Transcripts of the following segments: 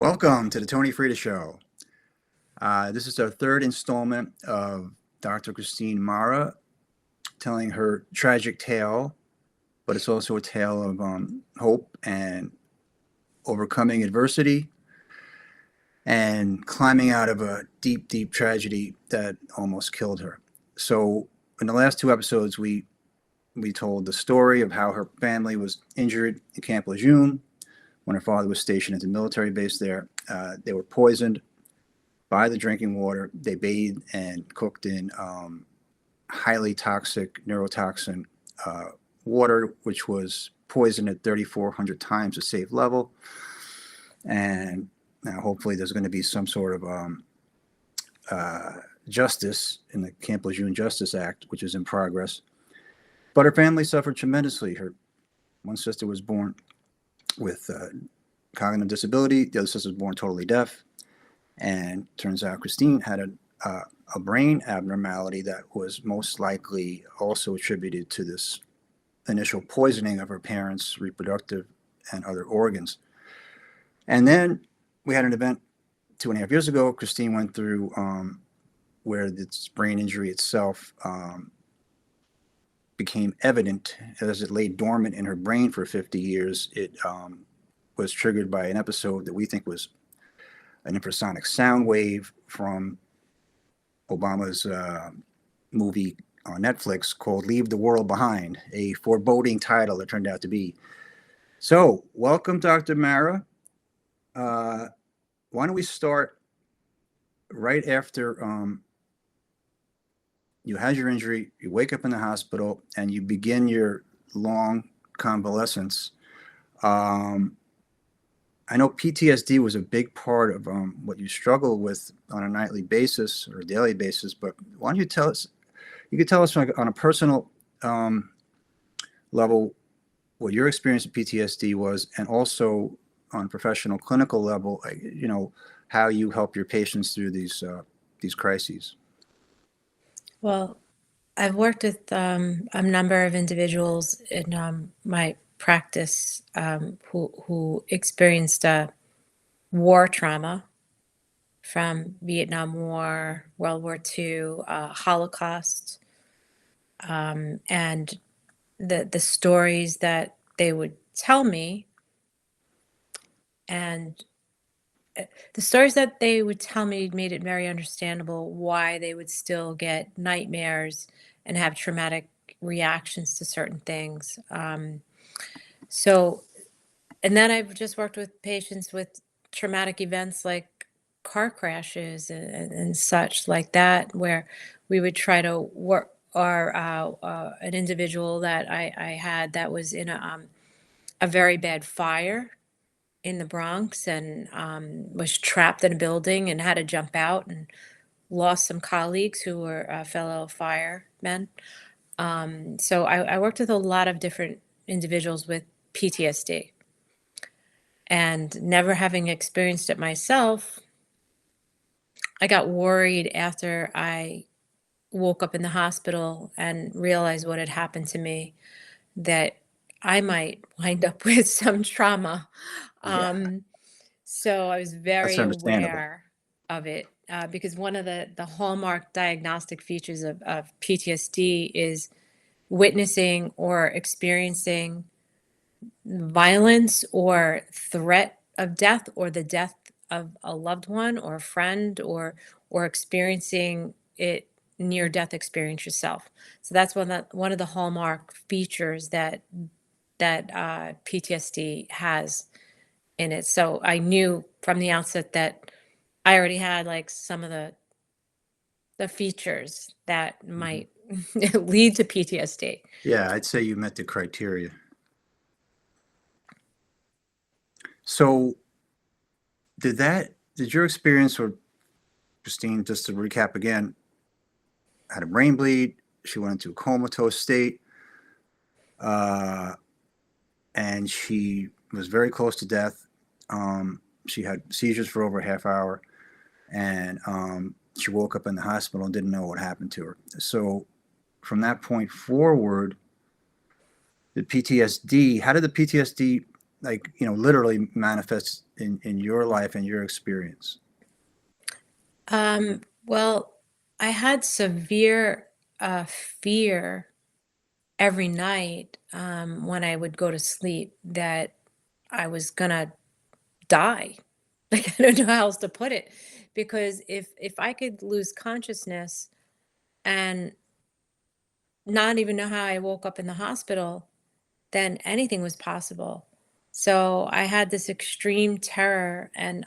Welcome to the Tony Frieda Show. This is our third installment of Dr. Christine Mara telling her tragic tale, but it's also a tale of hope and overcoming adversity and climbing out of a deep, deep tragedy that almost killed her. So in the last two episodes, we told the story of how her family was injured in Camp Lejeune when her father was stationed at the military base there. They were poisoned by the drinking water. They bathed and cooked in highly toxic neurotoxin water, which was poisoned at 3,400 times the safe level. And now hopefully there's going to be some sort of justice in the Camp Lejeune Justice Act, which is in progress. But her family suffered tremendously. Her one sister was born with cognitive disability. The other sister was born totally deaf. And turns out Christine had a brain abnormality that was most likely also attributed to this initial poisoning of her parents' reproductive and other organs. And then we had an event 2.5 years ago. Christine went through where this brain injury itself became evident as it lay dormant in her brain for 50 years. It was triggered by an episode that we think was an infrasonic sound wave from Obama's movie on Netflix called Leave the World Behind, a foreboding title it turned out to be. So welcome, Dr. Mara. Why don't we start right after you had your injury, you wake up in the hospital, and you begin your long convalescence. I know PTSD was a big part of what you struggle with on a nightly basis or a daily basis, but why don't you tell us, you could tell us on a personal level what your experience with PTSD was, and also on a professional clinical level, how you help your patients through these crises. Well, I've worked with a number of individuals in my practice who experienced war trauma from Vietnam War, World War II, Holocaust, and the stories that they would tell me, and the stories that they would tell me made it very understandable why they would still get nightmares and have traumatic reactions to certain things. And then I've just worked with patients with traumatic events like car crashes and such like that, where we would try to work, or an individual that I had that was in a very bad fire in the Bronx and was trapped in a building and had to jump out and lost some colleagues who were fellow firemen. So I worked with a lot of different individuals with PTSD, and never having experienced it myself, I got worried after I woke up in the hospital and realized what had happened to me, that I might wind up with some trauma. Yeah, So I was that's very understandable. aware of it because one of the hallmark diagnostic features of PTSD is witnessing or experiencing violence or threat of death, or the death of a loved one or a friend, or experiencing it, near death experience yourself. So that's one of the hallmark features that PTSD has in it. So I knew from the outset that I already had like some of the features that Mhm. might lead to PTSD. Yeah, I'd say you met the criteria. So did your experience, or Christine, just to recap again, had a brain bleed, she went into a comatose state, and she was very close to death. She had seizures for over a half hour, and she woke up in the hospital and didn't know what happened to her. So from that point forward, how did the PTSD like, literally manifests in your life and your experience? Well, I had severe fear every night when I would go to sleep that I was gonna die. Like I don't know how else to put it, because if I could lose consciousness and not even know how I woke up in the hospital, then anything was possible. So I had this extreme terror and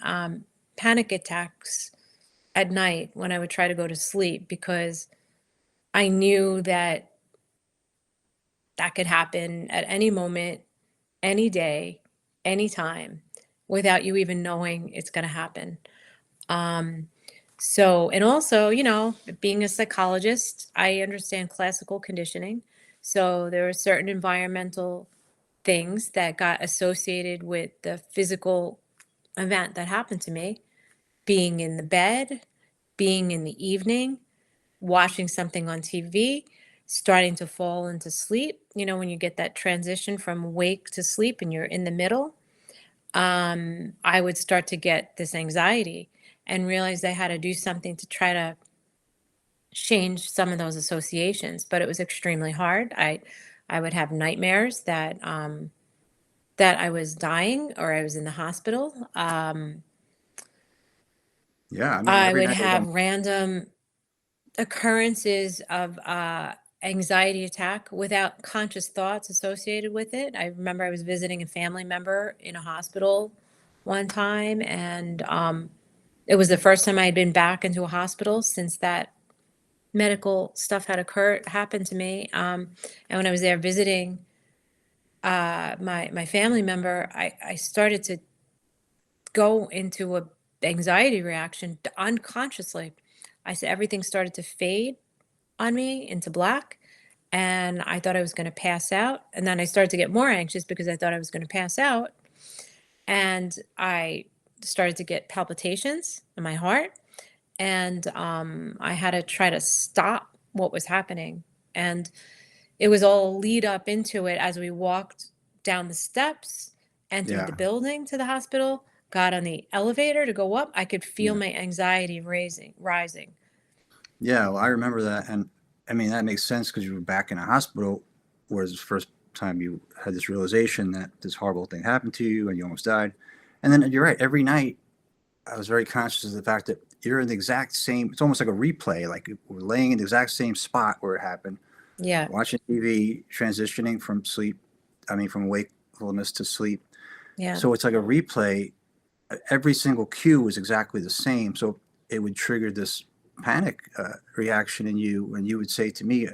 panic attacks at night when I would try to go to sleep, because I knew that that could happen at any moment, any day, anytime, without you even knowing it's going to happen. Um, so, and also, being a psychologist, I understand classical conditioning. So there are certain environmental things that got associated with the physical event that happened to me: being in the bed, being in the evening, watching something on TV, starting to fall into sleep. When you get that transition from wake to sleep and you're in the middle, I would start to get this anxiety and realize I had to do something to try to change some of those associations. But it was extremely hard. I would have nightmares that I was dying or I was in the hospital. Yeah, I mean, I every would night was have random occurrences of anxiety attack without conscious thoughts associated with it. I remember I was visiting a family member in a hospital one time, and it was the first time I had been back into a hospital since that medical stuff had happened to me. And when I was there visiting my family member, I started to go into a anxiety reaction unconsciously. I said everything started to fade on me into black, and I thought I was going to pass out. And then I started to get more anxious because I thought I was going to pass out. And I started to get palpitations in my heart. And I had to try to stop what was happening. And it was all lead up into it as we walked down the steps, entered yeah, the building to the hospital, got on the elevator to go up. I could feel yeah, my anxiety rising. yeah. Well, I remember that, and I mean that makes sense because you were back in a hospital, whereas the first time you had this realization that this horrible thing happened to you and you almost died. And then you're right. Every night, I was very conscious of the fact that you're in the exact same. It's almost like a replay. Like we're laying in the exact same spot where it happened, Yeah, watching TV, transitioning from sleep. I mean, from wakefulness to sleep. yeah, So it's like a replay. Every single cue was exactly the same. So it would trigger this panic reaction in you, and you would say to me,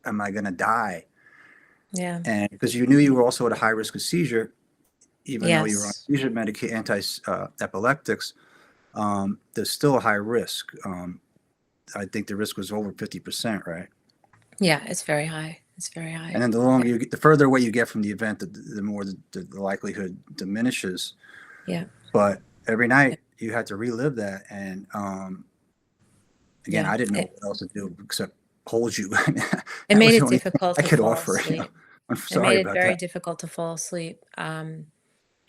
"Am I going to die?" yeah. And because you knew you were also at a high risk of seizure, even though you were on Yes. seizure anti epileptics, there's still a high risk. I think the risk was over 50%, right? Yeah, it's very high. It's very And high. then the longer you get, the further away you get from the event, the more the likelihood diminishes. Yeah. But every Yeah. night you had to relive that, and again, Yeah. I didn't know It what else to do except hold you. it That made was the it only thing difficult I to could fall offer. asleep. I'm It made sorry it about very that. difficult to fall asleep.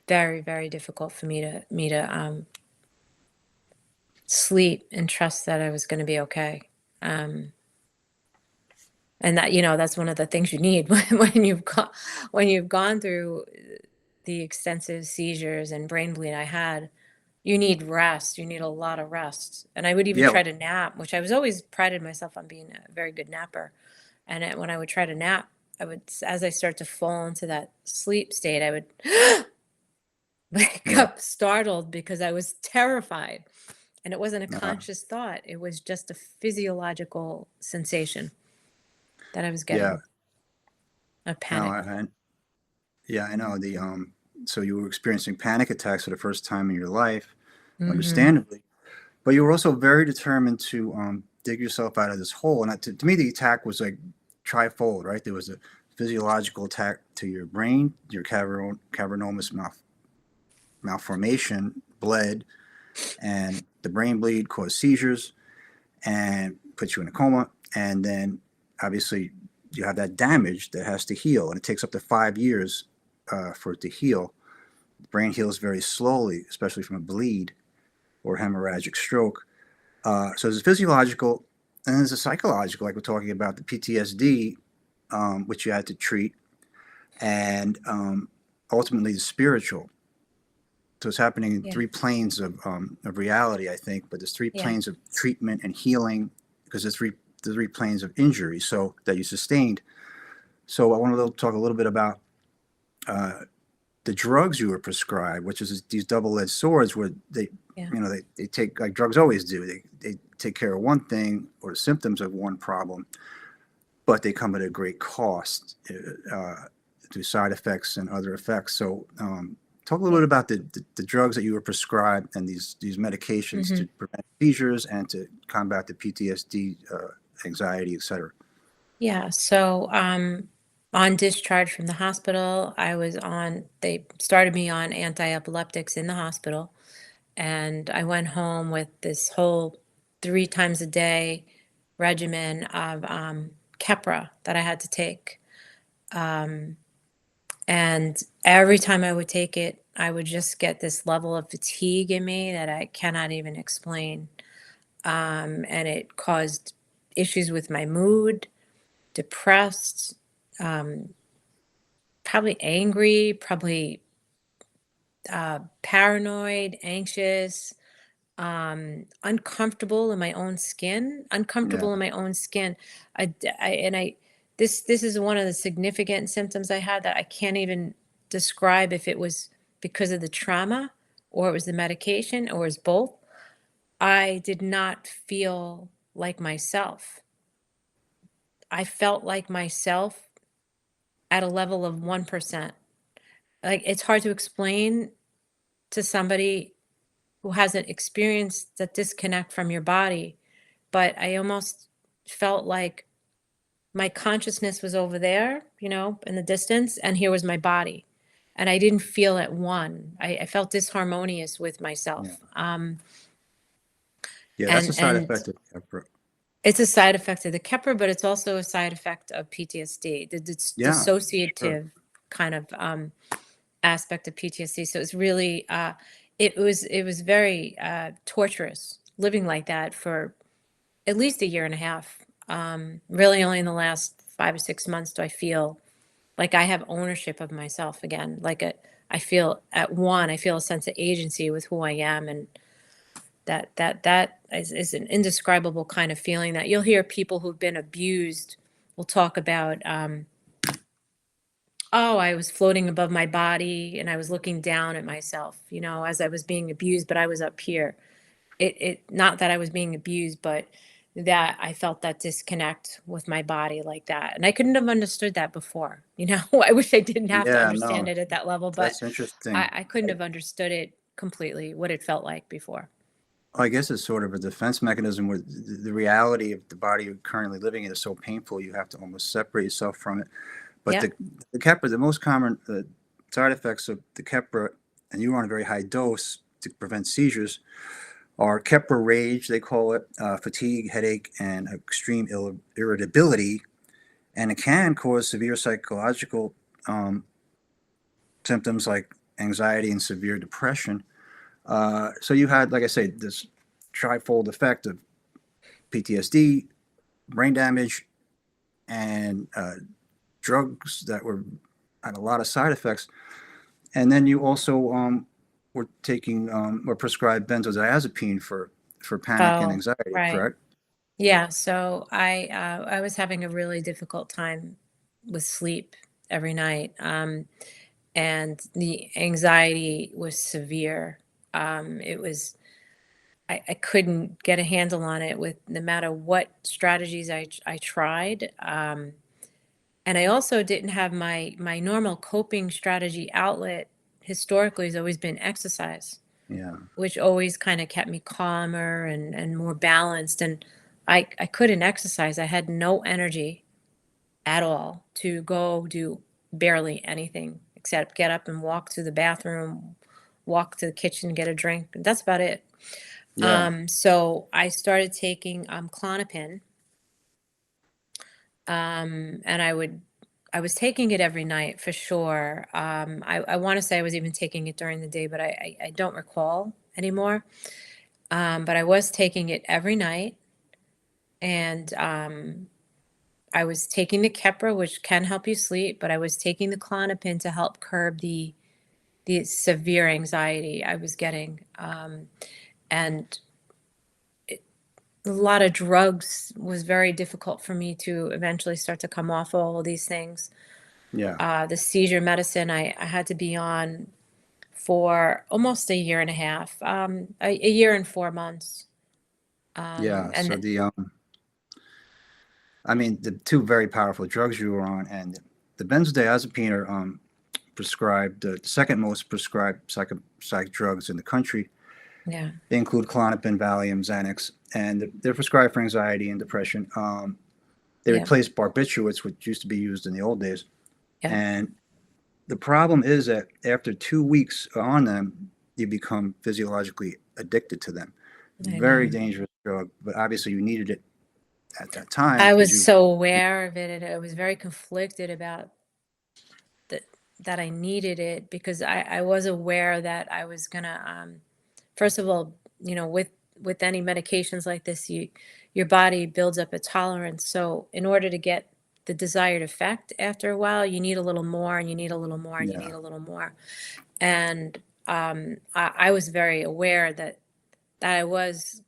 Very, very difficult for me to sleep and trust that I was going to be okay. Um, and that that's one of the things you need when you've gone through the extensive seizures and brain bleed I had. You need rest. You need a lot of rest. And I would even Yeah, try to nap, which I was always prided myself on being a very good napper. And when I would try to nap, as I start to fall into that sleep state, I would wake yeah, up startled because I was terrified. And it wasn't a uh, conscious thought, it was just a physiological sensation that I was yeah. getting, a No, panic. yeah, I know the So you were experiencing panic attacks for the first time in your life, Hmm. understandably, but you were also very determined to dig yourself out of this hole. And to me, the attack was like trifold, right? There was a physiological attack to your brain, your cavernomus malformation bled, and the brain bleed caused seizures and put you in a coma. And then obviously you have that damage that has to heal, and it takes up to 5 years for it to heal. The brain heals very slowly, especially from a bleed or hemorrhagic stroke. So there's a physiological and there's a psychological, like we're talking about the PTSD, which you had to treat, and ultimately the spiritual. So it's happening in Yeah. three planes of reality, I think, but there's three Yeah. planes of treatment and healing because the three planes of injury so that you sustained. So I want to talk a little bit about uh, the drugs you were prescribed, which is these double-edged swords where they, Yeah. they take, like drugs always do, they take care of one thing or the symptoms of one problem, but they come at a great cost through side effects and other effects. So talk a little Yeah. bit about the drugs that you were prescribed and these medications Hmm. to prevent seizures and to combat the PTSD, anxiety, etc. Yeah. So, on discharge from the hospital, they started me on anti-epileptics in the hospital. And I went home with this whole 3 times a day regimen of Keppra that I had to take. Um, and every time I would take it, I would just get this level of fatigue in me that I cannot even explain. And it caused issues with my mood, depressed, um, probably angry, probably paranoid, anxious, uncomfortable in my own skin, Yeah, uncomfortable in my own skin. This is one of the significant symptoms I had that I can't even describe if it was because of the trauma or it was the medication or it was both. I did not feel like myself. I felt like myself at a level of 1%. Like it's hard to explain to somebody who hasn't experienced that disconnect from your body, but I almost felt like my consciousness was over there, in the distance, and here was my body. And I didn't feel at one. I felt disharmonious with yeah, myself. yeah. That's a side And effect of Keppra. it's a side effect of the Keppra, but it's also a side effect of PTSD, the Yeah, sure. dissociative kind of aspect of PTSD. So it's really, it was very torturous living like that for at least a year and a half. Really, only in the last 5 or 6 months do I feel like I have ownership of myself again. I feel at one. I feel a sense of agency with who I am, and that is an indescribable kind of feeling that you'll hear people who've been abused will talk about. Oh, I was floating above my body and I was looking down at myself, as I was being abused, but I was up here. It not that I was being abused, but that I felt that disconnect with my body like that. And I couldn't have understood that before. I wish I didn't have to Yeah, understand no, it at that level, but that's interesting. I couldn't have understood it completely, what it felt like before. I guess it's sort of a defense mechanism where the reality of the body you're currently living in is so painful you have to almost separate yourself from it. But Yep. the Keppra, the most common side effects of the Keppra, and you were on a very high dose to prevent seizures, are Keppra rage, they call it, fatigue, headache, and extreme irritability. And it can cause severe psychological um, symptoms like anxiety and severe depression. So you had, like I say, this trifold effect of PTSD, brain damage, and drugs that had a lot of side effects. And then you also were taking or prescribed benzodiazepine for panic and Oh, anxiety, right. correct? Yeah. So I was having a really difficult time with sleep every night. And the anxiety was severe. It was I couldn't get a handle on it with no matter what strategies I tried. And I also didn't have my normal coping strategy outlet historically has always been exercise, Yeah, which always kind of kept me calmer and more balanced. And I couldn't exercise. I had no energy at all to go do barely anything except get up and walk to the bathroom, walk to the kitchen, get a drink. That's about it. yeah, So I started taking Clonopin, and I was taking it every night for sure. I want to say I was even taking it during the day, but I don't recall anymore. But I was taking it every night, and I was taking the Keppra, which can help you sleep, but I was taking the Klonopin to help curb the severe anxiety I was getting. And a lot of drugs was very difficult for me to eventually start to come off all of these things. Yeah. The seizure medicine I had to be on for almost a year and a half, a year and 4 months. Yeah. And So I mean, the two very powerful drugs you were on, and the benzodiazepine are prescribed, the second most prescribed psych drugs in the country. yeah, They include Klonopin, Valium, Xanax, and they're prescribed for anxiety and depression. They yeah, replaced barbiturates, which used to be used in the old days. yeah, And the problem is that after 2 weeks on them, you become physiologically addicted to them. I Very know. dangerous drug, but obviously you needed it at that time I because was you, so aware of it, and I was very conflicted about that that I needed it because I was aware that I was gonna first of all, with any medications like this, your body builds up a tolerance. So in order to get the desired effect after a while, you need a little more and you need a little more and you yeah, need a little more. And I was very aware that I was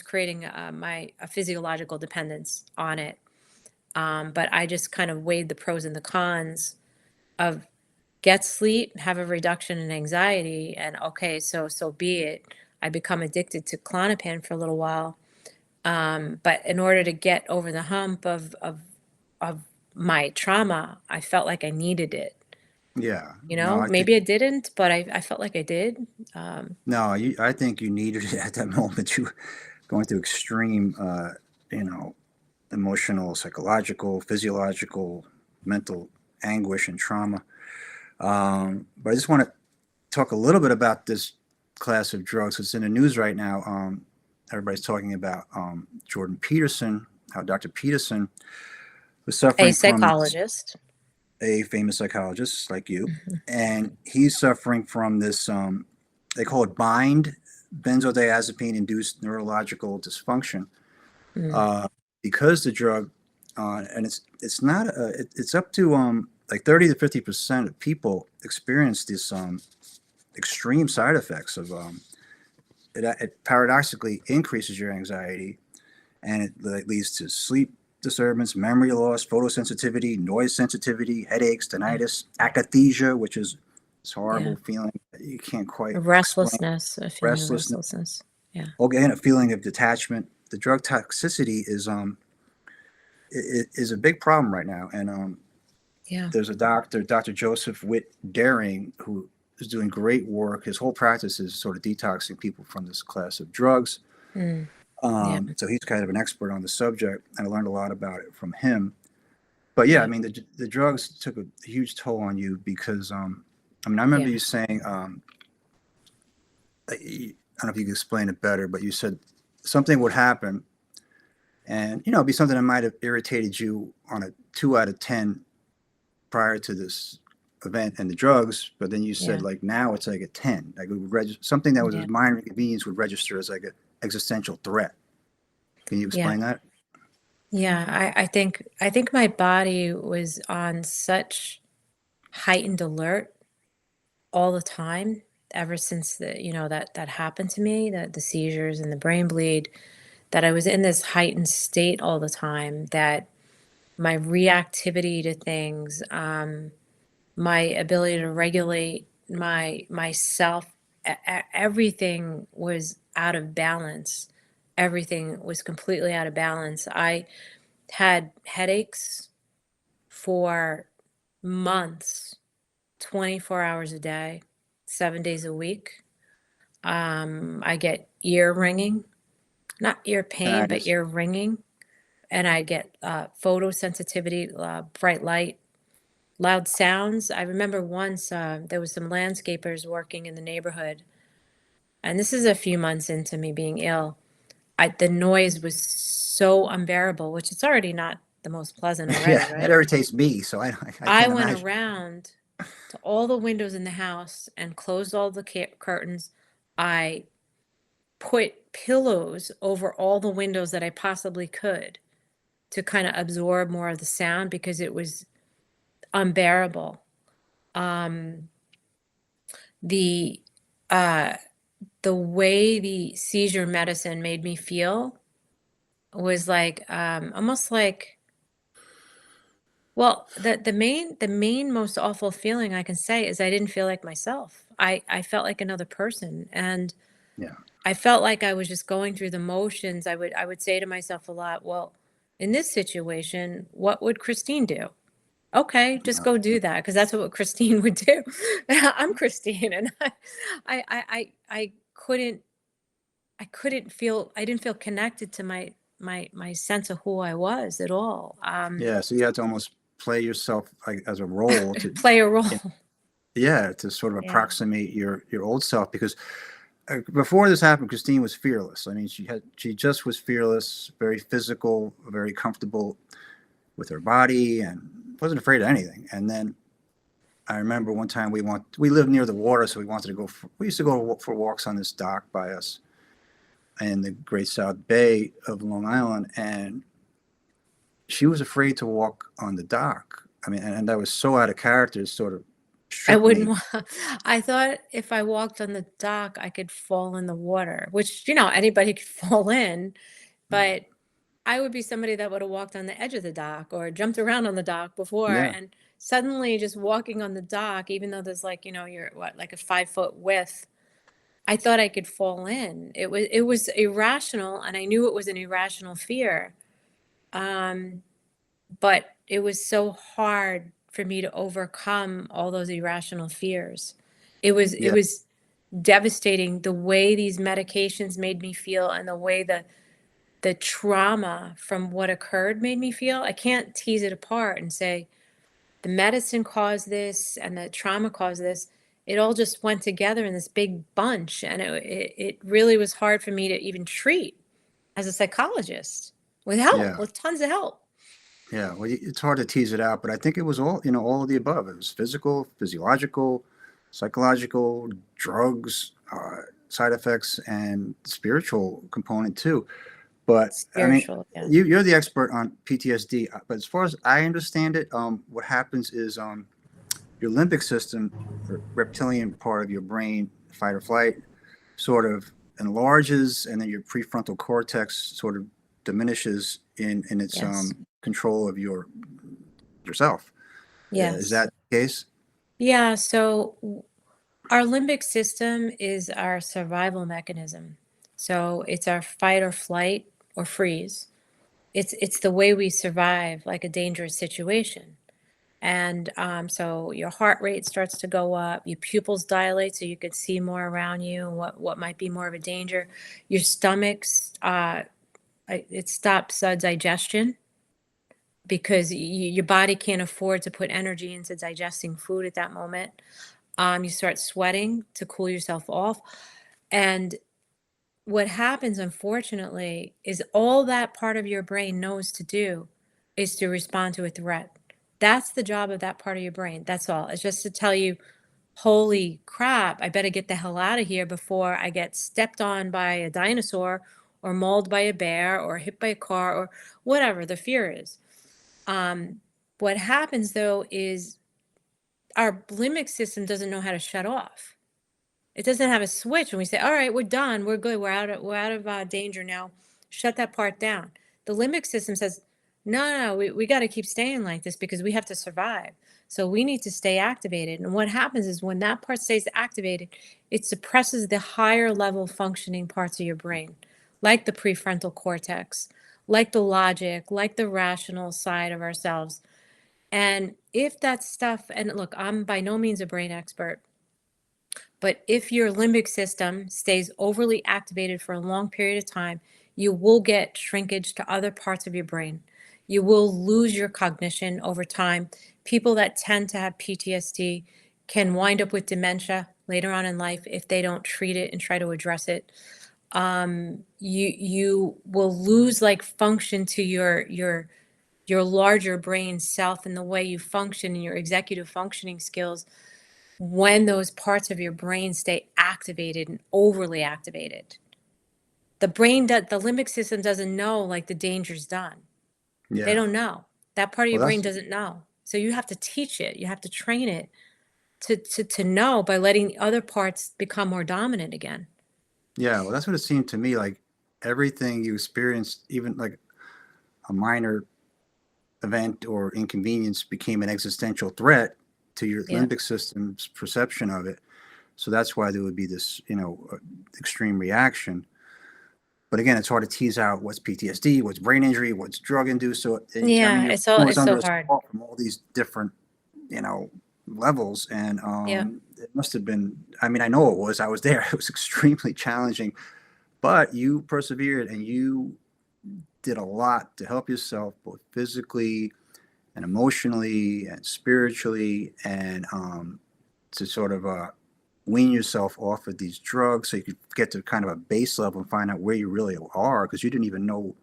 creating a physiological dependence on it. But I just kind of weighed the pros and the cons of get sleep, have a reduction in anxiety, and okay, so be it. I become addicted to Klonopin for a little while, but in order to get over the hump of my trauma, I felt like I needed it. yeah. No, I think Maybe I didn't, but I felt like I did. no, I think you needed it at that moment. You going through extreme, you know, emotional, psychological, physiological, mental anguish and trauma. But I just want to talk a little bit about this class of drugs. It's in the news right now. Everybody's talking about Jordan Peterson, how Dr. Peterson was A suffering from this, psychologist. a famous psychologist like you, Mhm. and he's suffering from this, they call it bind, benzodiazepine induced neurological dysfunction. Mm, Uh, because the drug, and it's not, it's up to like 30 to 50% of people experience this extreme side effects of it paradoxically increases your anxiety, and it leads to sleep disturbance, memory loss, photosensitivity, noise sensitivity, headaches, yeah, tinnitus, akathisia, which is this yeah. horrible feeling that you can't quite A explain, restlessness, a feeling of restlessness, restlessness. Yeah, again a feeling of detachment. The drug toxicity is a big problem right now, and yeah. there's a doctor, Dr. Joseph Witt Daring, who is doing great work. His whole practice is sort of detoxing people from this class of drugs. Mm, yeah, So he's kind of an expert on the subject, and I learned a lot about it from him. But yeah, I yeah, mean, the drugs took a huge toll on you because, I mean, I remember yeah, you saying, I don't know if you could explain it better, but you said something would happen, and it'd be something that might have irritated you on a 2 out of 10 prior to this event and the drugs, but then you said yeah, like now it's like a 10, like it would something that was yeah, a minor inconvenience would register as like an existential threat. Can you yeah. explain that? Yeah, I think my body was on such heightened alert all the time ever since that happened to me, that the seizures and the brain bleed, that I was in this heightened state all the time, that my reactivity to things, my ability to regulate myself, everything was out of balance. Everything was completely out of balance. I had headaches for months, 24 hours a day, 7 days a week. I get ear ringing, not ear pain, but Tinnitus. ear ringing. And I get photosensitivity, bright light, loud sounds. I remember once there was some landscapers working in the neighborhood, and this is a few months into me being ill. The noise was so unbearable, which it's already not. the most pleasant Yeah, already, it right? irritates me, so I I can't went imagine. around to all the windows in the house and closed all the curtains. I put pillows over all the windows that I possibly could to kind of absorb more of the sound because it was unbearable. Um, the uh, the way the seizure medicine made me feel was like almost like, well, the main most awful feeling I can say is I didn't feel like myself. I felt like another person, and Yeah, I felt like I was just going through the motions. I would say to myself a lot, well, in this situation, what would Christine do? Okay, just yeah, go do that because that's what Christine would do. I'm Christine, and I couldn't feel, I didn't feel connected to my sense of who I was at all. yeah. So you had to almost play yourself like as a role to, Play a role. yeah, to sort of Yeah. approximate your old self because before this happened, Christine was fearless. I mean, she just was fearless, very physical, very comfortable with her body, and wasn't afraid of anything. And then I remember one time we lived near the water, so we wanted to go. We used to go for walks on this dock by us in the Great South Bay of Long Island, and she was afraid to walk on the dock. I mean, and that was so out of character, it sort of I shook wouldn't me. wa I thought if I walked on the dock, I could fall in the water, which, anybody could fall in, Yeah, but I would be somebody that would have walked on the edge of the dock or jumped around on the dock before, yeah, and suddenly just walking on the dock, even though there's like, you're what, like a 5-foot width, I thought I could fall in. It was irrational, and I knew it was an irrational fear. Um, but it was so hard for me to overcome all those irrational fears. It yeah, was devastating the way these medications made me feel, and the way the trauma from what occurred made me feel. I can't tease it apart and say the medicine caused this and the trauma caused this. It all just went together in this big bunch, and it really was hard for me to even treat as a psychologist with help, yeah. with tons of help. Yeah, well, it's hard to tease it out, but I think it was all, all of the above. It was physical, physiological, psychological, drugs, side effects, and spiritual component too. But I mean, Spiritual, yeah. you're the expert on PTSD. But as far as I understand it, what happens is your limbic system, the reptilian part of your brain, fight or flight, sort of enlarges, and then your prefrontal cortex sort of diminishes in its Yes. control of yourself. Is Yes. that the case? Yeah, so our limbic system is our survival mechanism. So it's our fight or flight or freeze. It's the way we survive like a dangerous situation. And so your heart rate starts to go up, your pupils dilate so you can see more around you and what might be more of a danger. Your stomach's it stops digestion because your body can't afford to put energy into digesting food at that moment. You start sweating to cool yourself off. And what happens, unfortunately, is all that part of your brain knows to do is to respond to a threat. That's the job of that part of your brain. That's all. It's just to tell you, holy crap, I better get the hell out of here before I get stepped on by a dinosaur or mauled by a bear or hit by a car or whatever the fear is. Um, what happens though is our limbic system doesn't know how to shut off. It doesn't have a switch when we say, "All right, we're done. We're good. We're out of danger now. Shut that part down." The limbic system says, "No, no, no, we got to keep staying like this because we have to survive. So we need to stay activated." And what happens is when that part stays activated, it suppresses the higher level functioning parts of your brain, like the prefrontal cortex, like the logic, like the rational side of ourselves. And if that stuff, and look, I'm by no means a brain expert, but if your limbic system stays overly activated for a long period of time, you will get shrinkage to other parts of your brain. You will lose your cognition over time. People that tend to have PTSD can wind up with dementia later on in life if they don't treat it and try to address it. You will lose like function to your your larger brain self and the way you function and your executive functioning skills when those parts of your brain stay activated and overly activated. The limbic system doesn't know like the danger's done. They Yeah. don't know. That part of Well, your brain that's doesn't know. So you have to teach it. You have to train it to know by letting the other parts become more dominant again. yeah. Well, that's what it seemed to me like. Everything you experienced, even like a minor event or inconvenience, became an existential threat to your Yep. limbic system's perception of it. So that's why there would be this, extreme reaction. But again, it's hard to tease out what's PTSD, what's brain injury, what's drug induced. So, I mean, Yeah, your brain was it's under so hard. assault from all these different, you know, levels. And Yep. it must have been, I mean, I know it was, I was there. It was extremely challenging, but you persevered and you did a lot to help yourself, both physically and emotionally and spiritually, and to sort of wean yourself off of these drugs so you could get to kind of a base level and find out where you really are, because you didn't even know,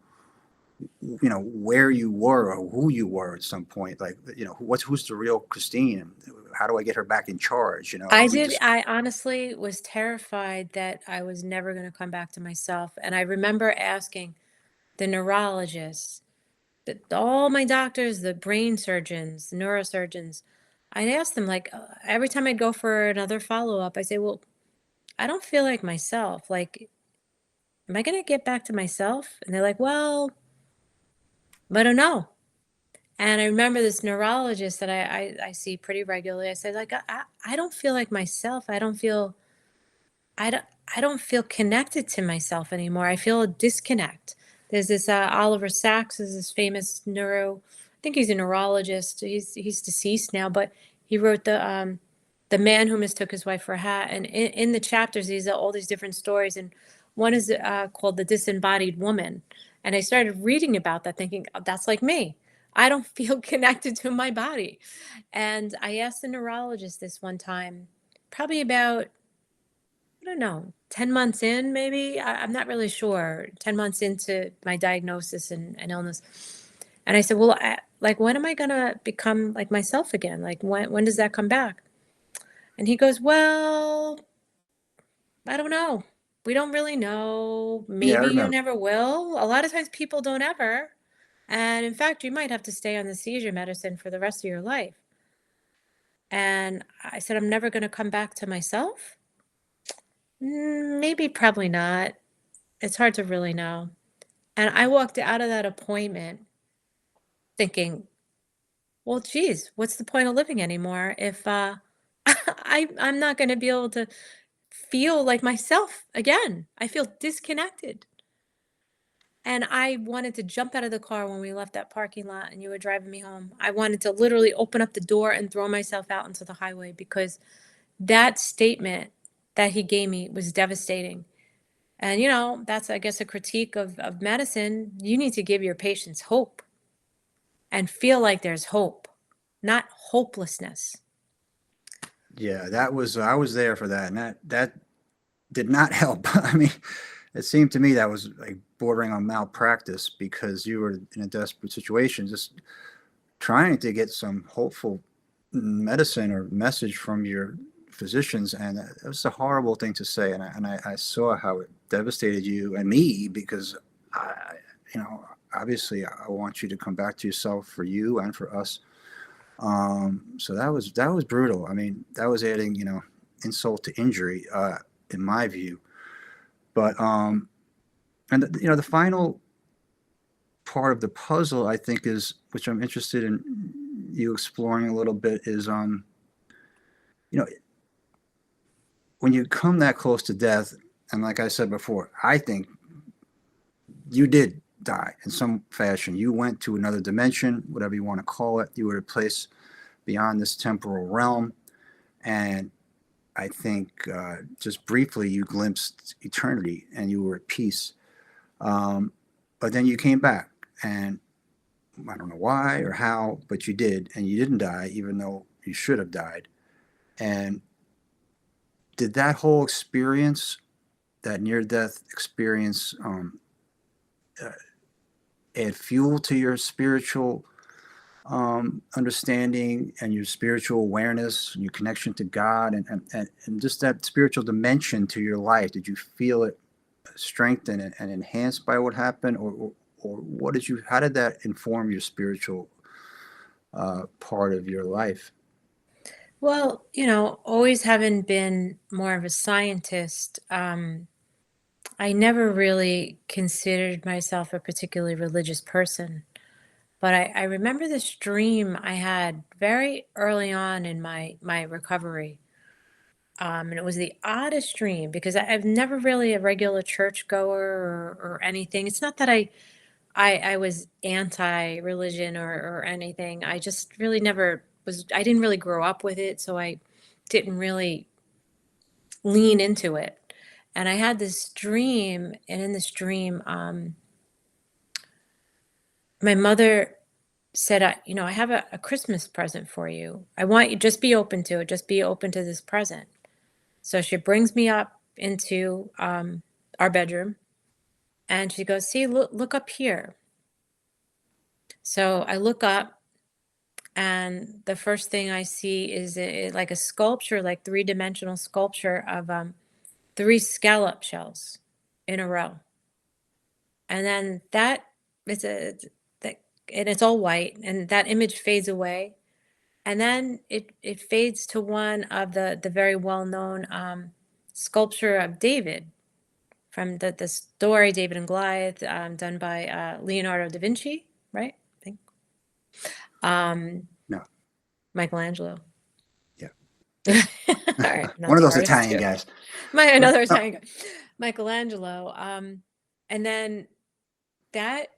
where you were or who you were at some point. Like, who's the real Christine, and how do I get her back in charge? We just I honestly was terrified that I was never going to come back to myself. And I remember asking the neurologist, all my doctors, the brain surgeons, the neurosurgeons, I'd ask them like every time I'd go for another follow up, I say, well, I don't feel like myself. Like, am I going to get back to myself? And they're like, well, I don't know. And I remember this neurologist that I see pretty regularly. I said, like, I don't feel like myself. I don't, I don't feel connected to myself anymore. I feel a disconnect. There's this Oliver Sacks is this famous I think he's a neurologist. He's deceased now, but he wrote the man who mistook his wife for a hat. And in the chapters, these are all these different stories, and one is called the disembodied woman. And I started reading about that, thinking, "Oh, that's like me. I don't feel connected to my body." And I asked the neurologist this one time, probably about, I don't know, 10 months in, maybe. I'm not really sure. 10 months into my diagnosis and illness. And I said, well, like, when am I going to become like myself again? Like, when does that come back? And he goes, well, I don't know. We don't really know. Yeah, I Maybe you remember. never will. A lot of times people don't ever. And in fact, you might have to stay on the seizure medicine for the rest of your life. And I said, I'm never going to come back to myself. Maybe, probably not. It's hard to really know. And I walked out of that appointment thinking, well, geez, what's the point of living anymore if I'm not going to be able to feel like myself again? I feel disconnected. And I wanted to jump out of the car when we left that parking lot and you were driving me home. I wanted to literally open up the door and throw myself out into the highway because that statement that he gave me was devastating. And, that's, I guess, a critique of medicine. You need to give your patients hope and feel like there's hope, not hopelessness. Yeah, that was I was there for that, and that did not help. I mean, it seemed to me that was like bordering on malpractice, because you were in a desperate situation, just trying to get some hopeful medicine or message from your physicians, and it was a horrible thing to say. And I saw how it devastated you and me, because I, obviously I want you to come back to yourself, for you and for us. So that was brutal. I mean, that was adding, insult to injury, in my view. But and the final part of the puzzle, I think, is, which I'm interested in you exploring a little bit, is you know when you come that close to death, and like I said before, I think you did die in some fashion. You went to another dimension, whatever you want to call it. You were a place beyond this temporal realm, and I think, just briefly, you glimpsed eternity and you were at peace. Um, but then you came back, and I don't know why or how, but you did, and you didn't die, even though you should have died. And did that whole experience, that near death experience, uh, add fuel to your spiritual understanding and your spiritual awareness and your connection to God, and just that spiritual dimension to your life? Did you feel it strengthened and enhanced by what happened, or what did you? How did that inform your spiritual part of your life? Well, always having been more of a scientist, I never really considered myself a particularly religious person. But I remember this dream I had very early on in my recovery. And it was the oddest dream because I've never really a regular churchgoer or anything. It's not that I was anti-religion or anything. I just really never was. I didn't really grow up with it, so I didn't really lean into it. And I had this dream, and in this dream, my mother said, I have a Christmas present for you. I want you just be open to it. Just be open to this present. So she brings me up into our bedroom, and she goes, "See, look up here." So I look up, and the first thing I see is like a sculpture, like three-dimensional sculpture of three scallop shells in a row. And then that it's a it's- that and it's all white, and that image fades away. And then it fades to one of the very well-known sculpture of David from the story David and Goliath, done by Leonardo da Vinci, right? I think. Um, No, Michelangelo. yeah, All right, I'm one not of those smart Italian too. guys. But Another Italian guy, Michelangelo. And then that,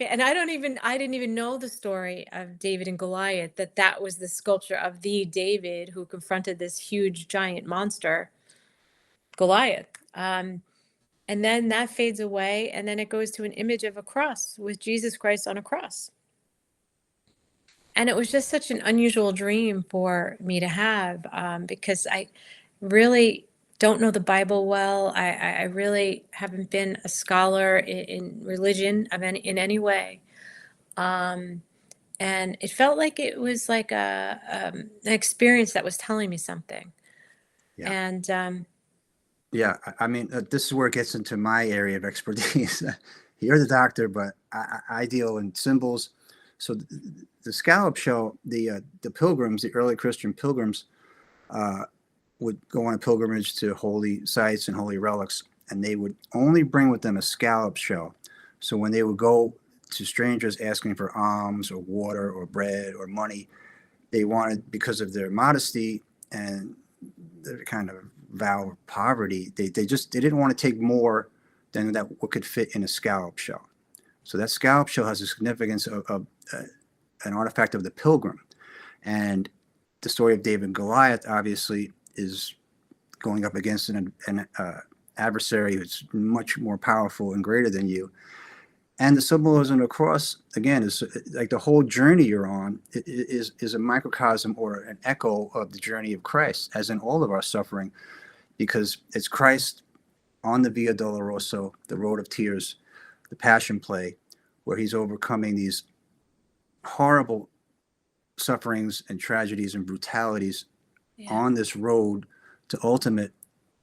and I didn't even know the story of David and Goliath, that was the sculpture of the David who confronted this huge giant monster, Goliath. And then that fades away, and then it goes to an image of a cross with Jesus Christ on a cross. And it was just such an unusual dream for me to have, because I really don't know the Bible well. I really haven't been a scholar in religion in any way. Um, and it felt like it was like an experience that was telling me something. yeah, And yeah. I mean, this is where it gets into my area of expertise. You're the doctor, but I deal in symbols. So the scallop shell, the pilgrims, the early Christian pilgrims, uh, would go on a pilgrimage to holy sites and holy relics, and they would only bring with them a scallop shell. So when they would go to strangers asking for alms or water or bread or money, they wanted, because of their modesty and their kind of vow of poverty, they didn't want to take more than that what could fit in a scallop shell. So that scallop shell has a significance of an artifact of the pilgrim. And the story of David and Goliath obviously is going up against an adversary who's much more powerful and greater than you. And the symbolism of the cross, again, is like the whole journey you're on is a microcosm or an echo of the journey of Christ, as in all of our suffering, because it's Christ on the Via Dolorosa, the road of tears, the passion play, where he's overcoming these horrible sufferings and tragedies and brutalities yeah, on this road to ultimate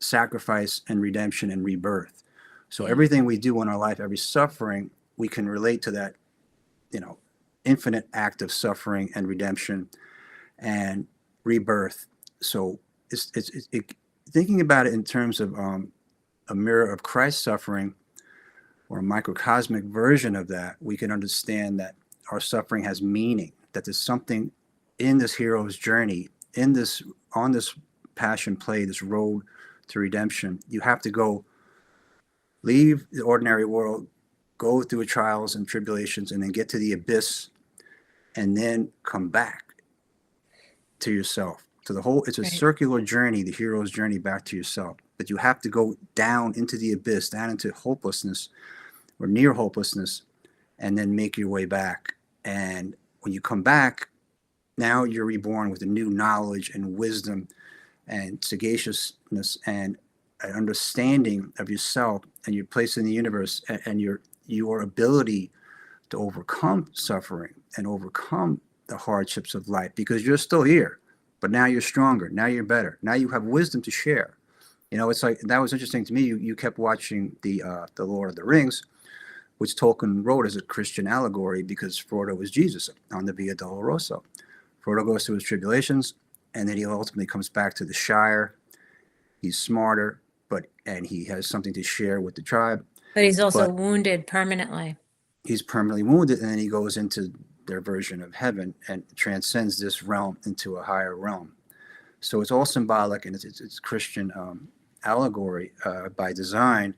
sacrifice and redemption and rebirth. So yeah, everything we do in our life, every suffering, we can relate to that, you know, infinite act of suffering and redemption and rebirth. So thinking about it in terms of a mirror of Christ's suffering or a microcosmic version of that, we can understand that our suffering has meaning, that there's something in this hero's journey, in this on this passion play, this road to redemption. You have to go leave the ordinary world, go through trials and tribulations, and then get to the abyss, and then come back to yourself. So the whole it's a right, circular journey, the hero's journey back to yourself. But you have to go down into the abyss, down into hopelessness or near hopelessness, and then make your way back. And when you come back, now you're reborn with a new knowledge and wisdom and sagaciousness and an understanding of yourself and your place in the universe, and your ability to overcome suffering and overcome the hardships of life, because you're still here, but now you're stronger. Now you're better. Now you have wisdom to share. You know, it's like, that was interesting to me. You kept watching the Lord of the Rings, which Tolkien wrote as a Christian allegory, because Frodo was Jesus on the Via Dolorosa. Frodo goes through his tribulations, and then he ultimately comes back to the Shire. He's smarter, and he has something to share with the tribe. But he's also But wounded permanently. he's permanently wounded, and then he goes into their version of heaven and transcends this realm into a higher realm. So it's all symbolic, and it's Christian allegory by design.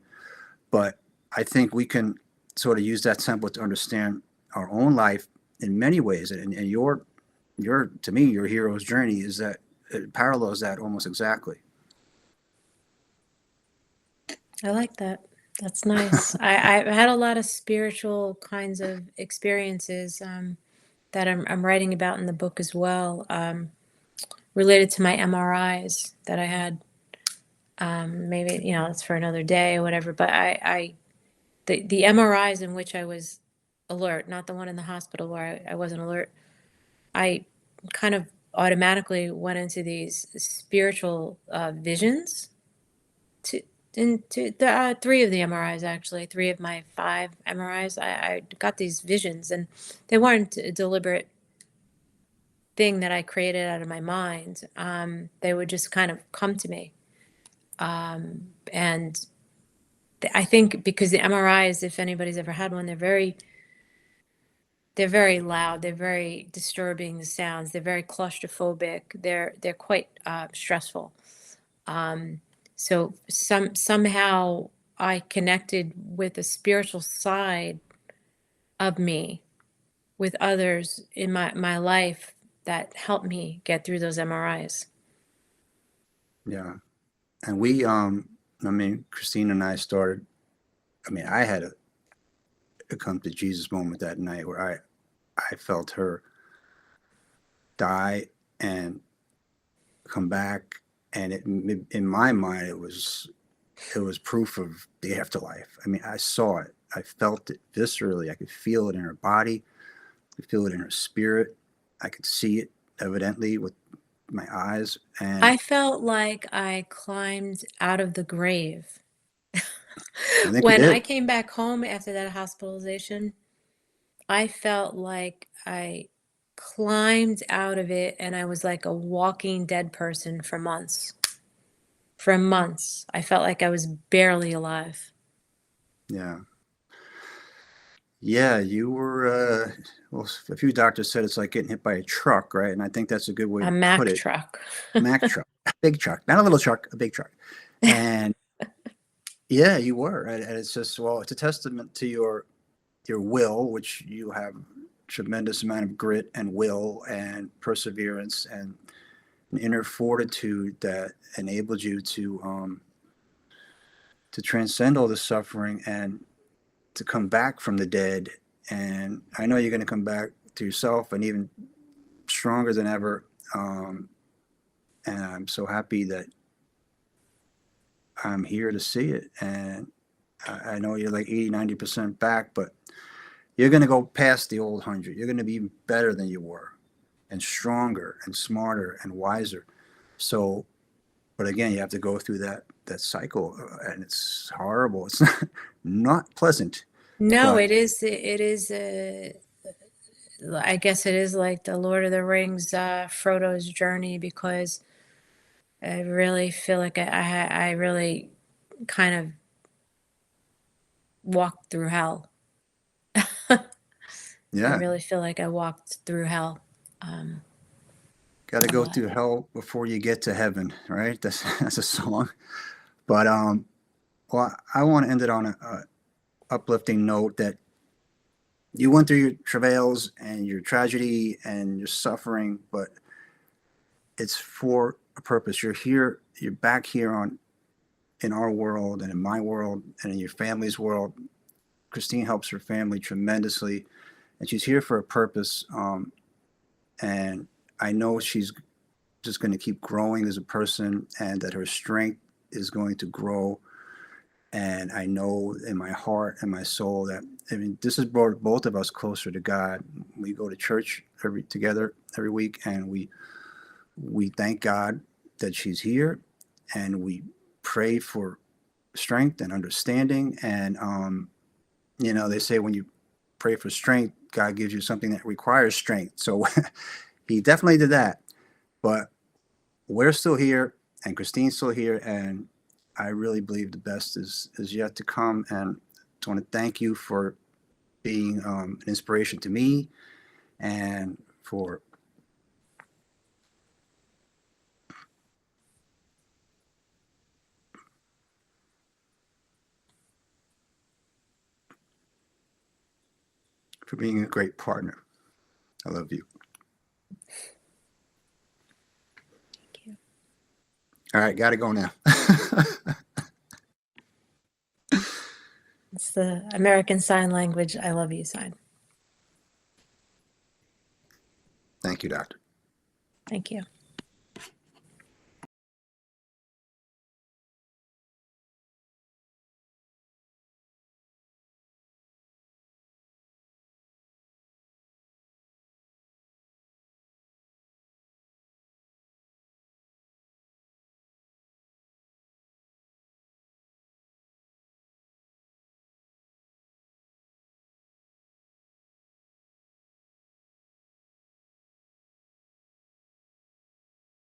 But I think we can sort of use that template to understand our own life in many ways. And your to me, your hero's journey is that it parallels that almost exactly. I like that. That's nice. I've had a lot of spiritual kinds of experiences that I'm writing about in the book as well, related to my MRIs that I had. Maybe, you know, it's for another day or whatever, but the MRIs in which I was alert, not the one in the hospital where I wasn't alert, I kind of automatically went into these spiritual visions to into the 3 of the MRIs, actually 3 of my 5 MRIs. I got these visions, and they weren't a deliberate thing that I created out of my mind. They would just kind of come to me. And I think because the MRIs, if anybody's ever had one, they're very loud. They're very disturbing, the sounds. They're very claustrophobic. They're quite stressful. So somehow I connected with a spiritual side of me with others in my life that helped me get through those MRIs. Yeah. And we, I mean, Christine and I started, I mean, I had a come to Jesus moment that night where I felt her die and come back. And in my mind, it was proof of the afterlife. I mean, I saw it. I felt it viscerally. I could feel it in her body. I could feel it in her spirit. I could see it evidently with my eyes. And I felt like I climbed out of the grave. I think you When I did. came back home after that hospitalization, I felt like I climbed out of it, and I was like a walking dead person for months. For months, I felt like I was barely alive. Yeah. Yeah, you were, well, a few doctors said it's like getting hit by a truck, right? And I think that's a good way A to put Mack it. truck. Mack truck, a big truck, not a little truck, a big truck. And yeah, you were. And it's just, well, it's a testament to your will, which you have tremendous amount of grit and will and perseverance and an inner fortitude that enabled you to transcend all the suffering and to come back from the dead. And I know you're going to come back to yourself and even stronger than ever. And I'm so happy that I'm here to see it. And I know you're like 80, 90% back, but you're going to go past the old 100. You're going to be even better than you were, and stronger and smarter and wiser. So, but again, you have to go through that cycle, and it's horrible. It's not pleasant. No, But it is. It is. I guess it is like the Lord of the Rings, Frodo's journey, because I really feel like I really kind of walked through hell. I yeah, really feel like I walked through hell. got to A go lot. through hell before you get to heaven, right? That's a song. But well, I want to end it on a uplifting note that you went through your travails and your tragedy and your suffering, but it's for a purpose. You're here. You're back here in our world and in my world and in your family's world. Christine helps her family tremendously, and she's here for a purpose. And I know she's just going to keep growing as a person, and that her strength is going to grow. And I know in my heart and my soul that I mean, this has brought both of us closer to God. We go to church together every week, and we thank God that she's here, and we pray for strength and understanding. And you know, they say when you pray for strength, God gives you something that requires strength. So he definitely did that. But we're still here, and Christine's still here, and I really believe the best is yet to come. And I want to thank you for being an inspiration to me, and for being a great partner. I love you. Thank you. All right, got to go now. It's the American Sign Language I love you sign. Thank you, doctor. Thank you.